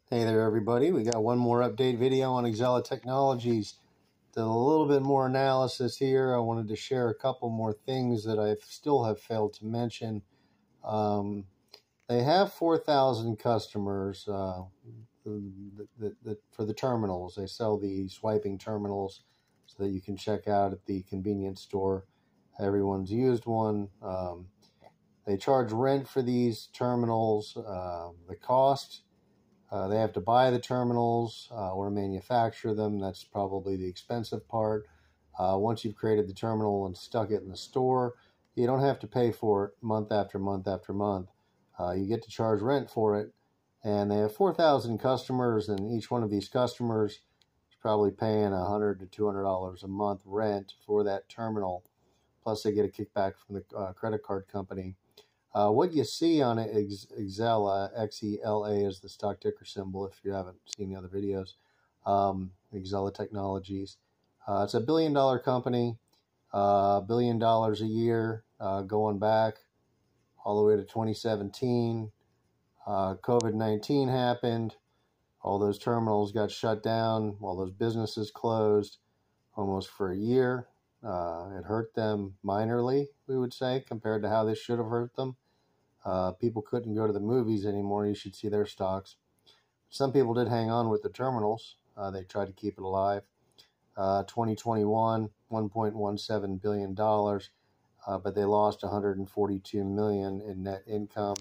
Hey there, everybody. We got one more update video on Exela Technologies. Did a little bit more analysis here. I wanted to share a couple more things that I still have failed to mention. They have 4,000 customers for the terminals. They sell the swiping terminals so that you can check out at the convenience store. Everyone's used one. They charge rent for these terminals. The cost, they have to buy the terminals or manufacture them. That's probably the expensive part. Once you've created the terminal and stuck it in the store, you don't have to pay for it month after month after month. You get to charge rent for it, and they have 4,000 customers, and each one of these customers is probably paying $100 to $200 a month rent for that terminal. Plus, they get a kickback from the credit card company. What you see on it is Exela, XELA is the stock ticker symbol if you haven't seen the other videos. Exela Technologies. It's a $1 billion company, $1 billion a year, going back all the way to 2017. COVID-19 happened. All those terminals got shut down. All those businesses closed almost for a year. It hurt them minorly, we would say, compared to how this should have hurt them. People couldn't go to the movies anymore. You should see their stocks. Some people did hang on with the terminals. They tried to keep it alive. 2021, $1.17 billion, but they lost $142 million in net income.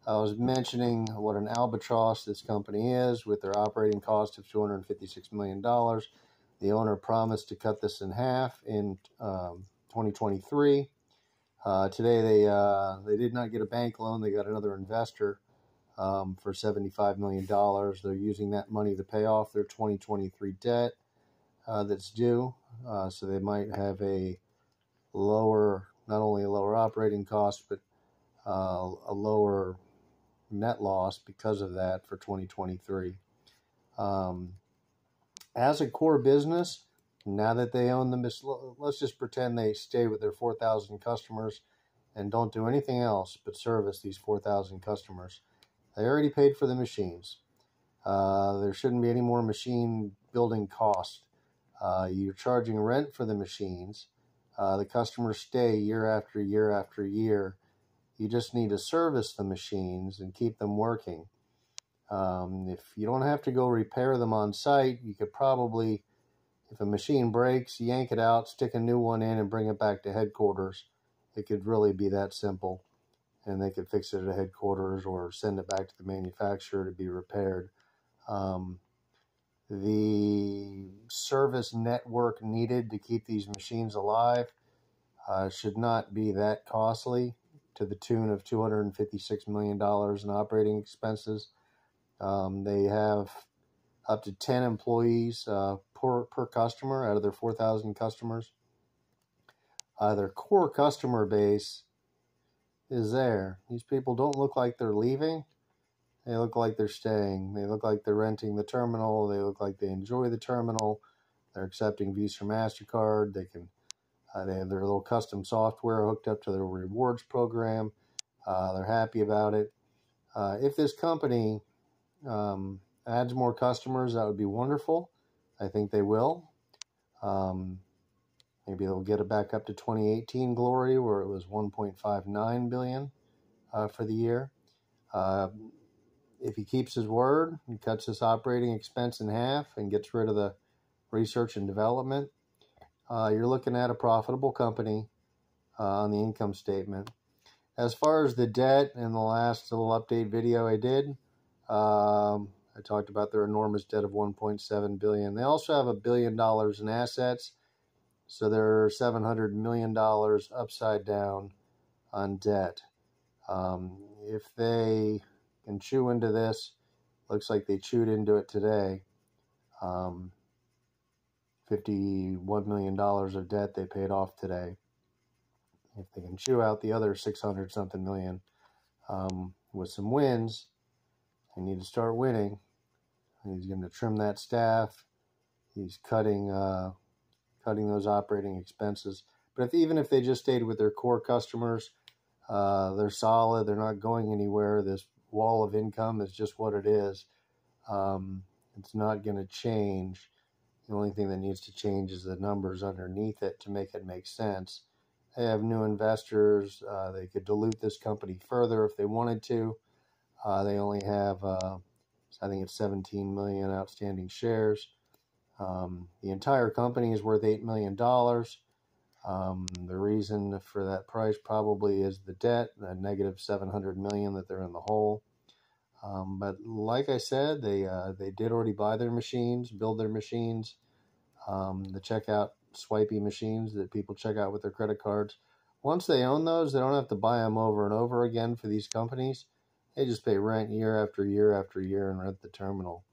I was mentioning what an albatross this company is with their operating cost of $256 million. The owner promised to cut this in half in 2023. Today they did not get a bank loan. They got another investor for $75 million. They're using that money to pay off their 2023 debt that's due. So they might have a lower, not only a lower operating cost, but a lower net loss because of that for 2023. As a core business, now that they own them, let's just pretend they stay with their 4,000 customers and don't do anything else but service these 4,000 customers. They already paid for the machines. There shouldn't be any more machine building cost. You're charging rent for the machines. The customers stay year after year after year. You just need to service the machines and keep them working. If you don't have to go repair them on site, you could probably, if a machine breaks, yank it out, stick a new one in, and bring it back to headquarters. It could really be that simple. And they could fix it at headquarters or send it back to the manufacturer to be repaired. The service network needed to keep these machines alive should not be that costly, to the tune of $256 million in operating expenses. They have up to 10 employees per customer out of their 4,000 customers. Their core customer base is there. These people don't look like they're leaving. They look like they're staying. They look like they're renting the terminal. They look like they enjoy the terminal. They're accepting Visa or MasterCard. They have their little custom software hooked up to their rewards program. They're happy about it. If this company adds more customers, that would be wonderful. I think they will. Maybe they'll get it back up to 2018 glory, where it was 1.59 billion for the year. If he keeps his word and cuts his operating expense in half and gets rid of the research and development, you're looking at a profitable company on the income statement. As far as the debt, in the last little update video I did, I talked about their enormous debt of $1.7 billion. They also have $1 billion in assets, so they're $700 million upside down on debt. If they can chew into this, looks like they chewed into it today. $51 million of debt they paid off today. If they can chew out the other 600 something million with some wins, they need to start winning. He's going to trim that staff. He's cutting those operating expenses. But even if they just stayed with their core customers, they're solid. They're not going anywhere. This wall of income is just what it is. It's not going to change. The only thing that needs to change is the numbers underneath it to make it make sense. They have new investors. They could dilute this company further if they wanted to. They only have, I think it's 17 million outstanding shares. The entire company is worth $8 million. The reason for that price probably is the debt, the negative 700 million that they're in the hole. But like I said, they did already buy their machines, build their machines, the checkout swipey machines that people check out with their credit cards. Once they own those, they don't have to buy them over and over again for these companies. They just pay rent year after year after year and rent the terminal.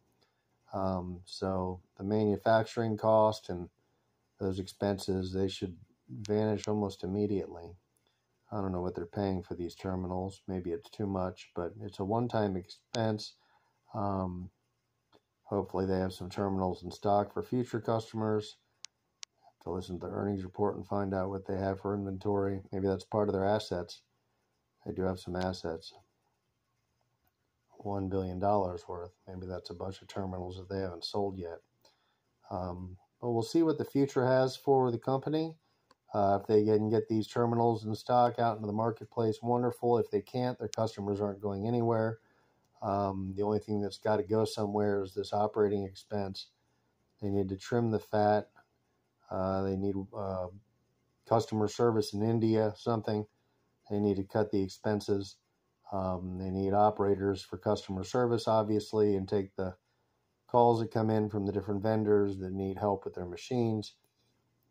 So the manufacturing cost and those expenses, they should vanish almost immediately. I don't know what they're paying for these terminals. Maybe it's too much, but it's a one-time expense. Hopefully they have some terminals in stock for future customers. To listen to the earnings report and find out what they have for inventory. Maybe that's part of their assets. They do have some assets. $1 billion worth. Maybe that's a bunch of terminals that they haven't sold yet. But we'll see what the future has for the company. If they can get these terminals in stock out into the marketplace, wonderful. If they can't, their customers aren't going anywhere. The only thing that's got to go somewhere is this operating expense. They need to trim the fat. They need customer service in India, something. They need to cut the expenses. They need operators for customer service, obviously, and take the calls that come in from the different vendors that need help with their machines.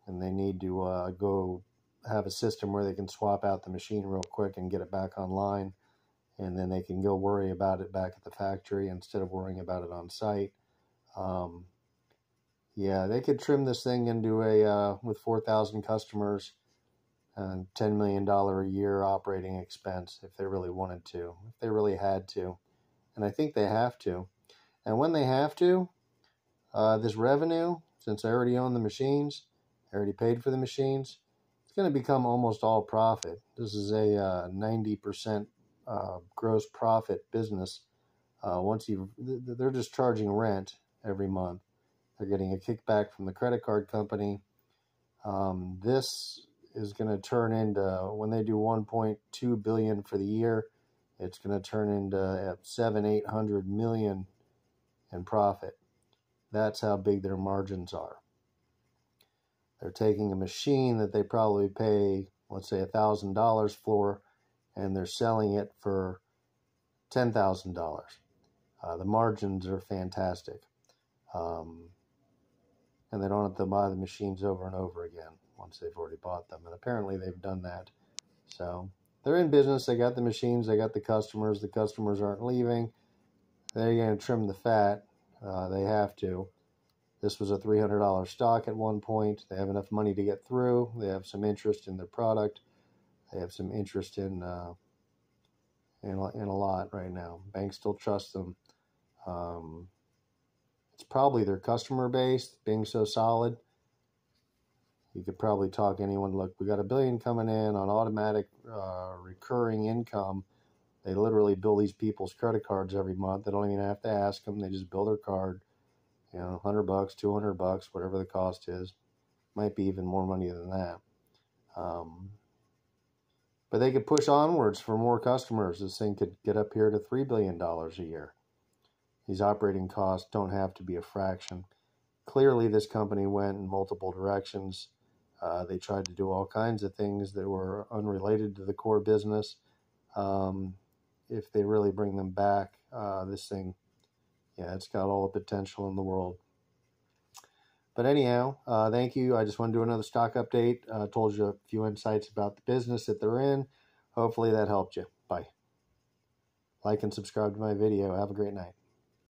And they need to go have a system where they can swap out the machine real quick and get it back online. And then they can go worry about it back at the factory instead of worrying about it on site. Yeah, they could trim this thing into with 4,000 customers, $10 million a year operating expense if they really wanted to, if they really had to. And I think they have to. And when they have to, this revenue, since I already own the machines, I already paid for the machines, it's going to become almost all profit. This is a 90% gross profit business. They're just charging rent every month. They're getting a kickback from the credit card company. This is going to turn into, when they do 1.2 billion for the year, it's going to turn into 700-800 million in profit. That's how big their margins are. They're taking a machine that they probably pay, let's say, $1,000 for, and they're selling it for $10,000. The margins are fantastic. And they don't have to buy the machines over and over again once they've already bought them. And apparently they've done that. So they're in business. They got the machines. They got the customers. The customers aren't leaving. They're going to trim the fat. They have to. This was a $300 stock at one point. They have enough money to get through. They have some interest in their product. They have some interest in a lot right now. Banks still trust them. It's probably their customer base being so solid. You could probably talk anyone. Look, we got $1 billion coming in on automatic recurring income. They literally bill these people's credit cards every month. They don't even have to ask them. They just bill their card. $100, $200, whatever the cost is. Might be even more money than that. But they could push onwards for more customers. This thing could get up here to $3 billion a year. These operating costs don't have to be a fraction. Clearly, this company went in multiple directions. They tried to do all kinds of things that were unrelated to the core business. If they really bring them back, this thing, yeah, it's got all the potential in the world. But anyhow, thank you. I just want to do another stock update. Told you a few insights about the business that they're in. Hopefully that helped you. Bye. Like and subscribe to my video. Have a great night.